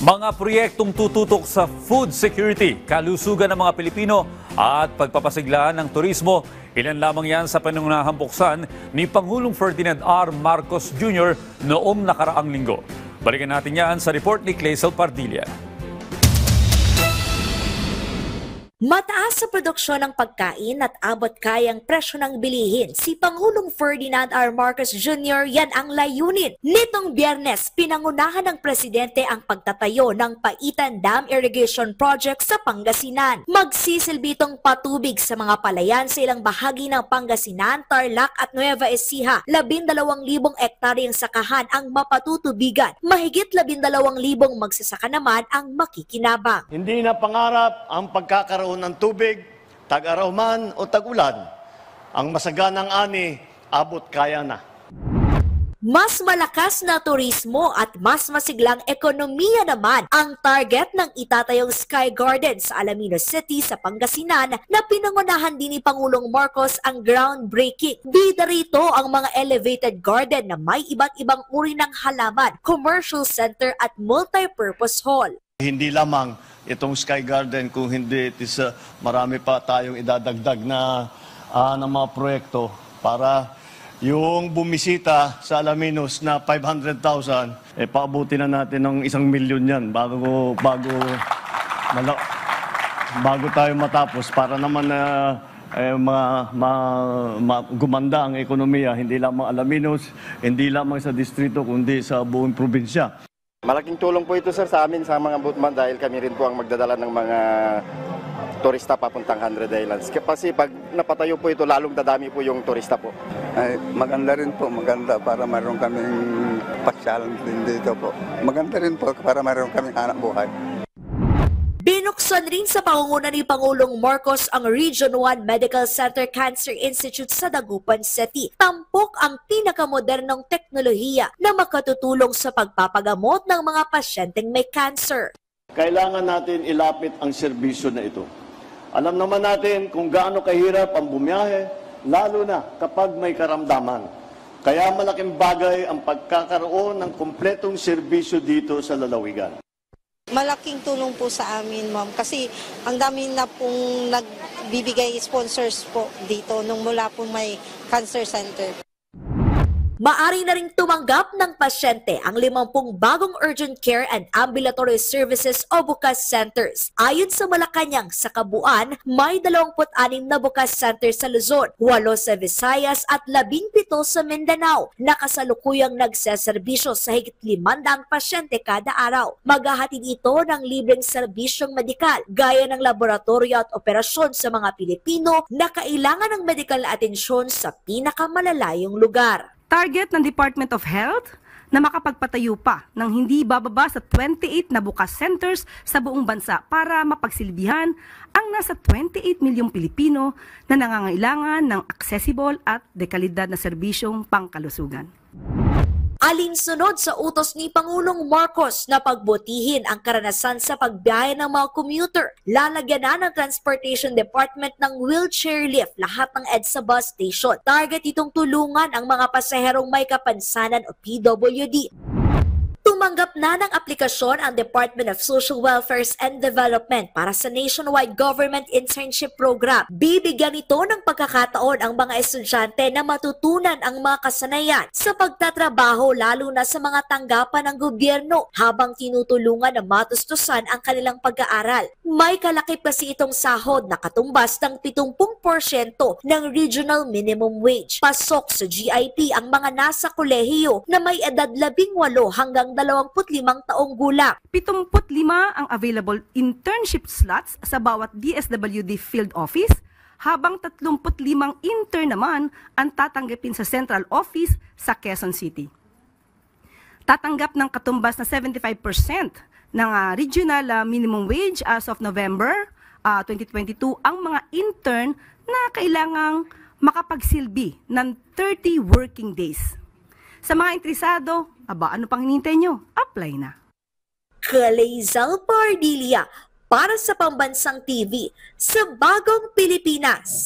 Mga proyektong tututok sa food security, kalusugan ng mga Pilipino at pagpapasiglaan ng turismo, ilan lamang yan sa panunahang buksan ni Pangulong Ferdinand R. Marcos Jr. noong nakaraang linggo. Balikan natin yan sa report ni Clazel Pardilla. Mataas sa produksyon ng pagkain at abot kayang presyo ng bilihin, si Pangulong Ferdinand R. Marcos Jr. yan ang layunin. Nitong Biyernes, pinangunahan ng Presidente ang pagtatayo ng Paitan Dam Irrigation Project sa Pangasinan. Magsisilbi itong patubig sa mga palayan sa ilang bahagi ng Pangasinan, Tarlac at Nueva Ecija. 12,000 ektaryang sakahan ang mapatutubigan. Mahigit 12,000 magsasaka naman ang makikinabang. Hindi na pangarap ang pagkakaroon ng tubig, tag-araw man o tag-ulan. Ang masaganang ani, abot kaya na. Mas malakas na turismo at mas masiglang ekonomiya naman ang target ng itatayong Sky Garden sa Alaminos City sa Pangasinan na pinangunahan din ni Pangulong Marcos ang groundbreaking. Bida rito ang mga elevated garden na may iba't ibang uri ng halaman, commercial center at multi-purpose hall. Hindi lamang itong Sky Garden, kung hindi marami pa tayong idadagdag na ng mga proyekto para yung bumisita sa Alaminos na 500,000, paabuti na natin ng 1 milyon yan bago tayo matapos para naman gumanda ang ekonomiya, hindi lamang Alaminos, hindi lamang sa distrito, kundi sa buong probinsya. Malaking tulong po ito, sir, sa amin, sa mga boatman, dahil kami rin po ang magdadala ng mga turista papuntang 100 Islands. Kasi pag napatayo po ito, lalong dadami po yung turista po. Ay, maganda rin po, maganda para mayroon kaming pasyalan din dito po. Maganda rin po para mayroon kaming hanap buhay. Binuksan rin sa pangunguna ni Pangulong Marcos ang Region 1 Medical Center Cancer Institute sa Dagupan City. Tampok ang pinakamodernong teknolohiya na makatutulong sa pagpapagamot ng mga pasyenteng may cancer. Kailangan natin ilapit ang serbisyo na ito. Alam naman natin kung gaano kahirap ang bumiyahe, lalo na kapag may karamdaman. Kaya malaking bagay ang pagkakaroon ng kumpletong serbisyo dito sa lalawigan. Malaking tulong po sa amin, ma'am, kasi ang dami na pong nagbibigay sponsors po dito nung mula po may cancer center. Maari na ring tumanggap ng pasyente ang 50 bagong urgent care and ambulatory services o bukas centers. Ayon sa Malacanang, sa kabuuan, may 26 na bukas center sa Luzon, 8 sa Visayas at 17 sa Mindanao. Nakasalukuyang nagseserbisyo sa higit 500 pasyente kada araw. Maghahatid ito ng libreng serbisyong medikal, gaya ng laboratorio at operasyon sa mga Pilipino na kailangan ng medikal na atensyon sa pinakamalalayong lugar. Target ng Department of Health na makapagpatayo pa ng hindi bababa sa 28 na bukas centers sa buong bansa para mapagsilbihan ang nasa 28 milyong Pilipino na nangangailangan ng accessible at dekalidad na serbisyong pangkalusugan. Alinsunod sa utos ni Pangulong Marcos na pagbutihin ang karanasan sa pagbiyahe ng mga commuter, lalagyan na ng Transportation Department ng wheelchair lift lahat ng EDSA bus station. Target itong tulungan ang mga pasaherong may kapansanan o PWD. Tumanggap na ng aplikasyon ang Department of Social Welfare and Development para sa Nationwide Government Internship Program. Bibigyan ito ng pagkakataon ang mga estudyante na matutunan ang mga kasanayan sa pagtatrabaho, lalo na sa mga tanggapan ng gobyerno, habang tinutulungan na matustusan ang kanilang pag-aaral. May kalakip kasi itong sahod na katumbas ng 70% ng Regional Minimum Wage. Pasok sa GIP ang mga nasa kolehiyo na may edad 18 hanggang 25 taong gulang. 75 ang available internship slots sa bawat DSWD field office, habang 35 intern naman ang tatanggapin sa central office sa Quezon City. Tatanggap ng katumbas na 75% ng regional minimum wage as of November 2022 ang mga intern na kailangang makapagsilbi ng 30 working days. Sa mga interesado, ano pang hinihintay nyo? Apply na. Clazel Pardilla para sa Pambansang TV sa Bagong Pilipinas.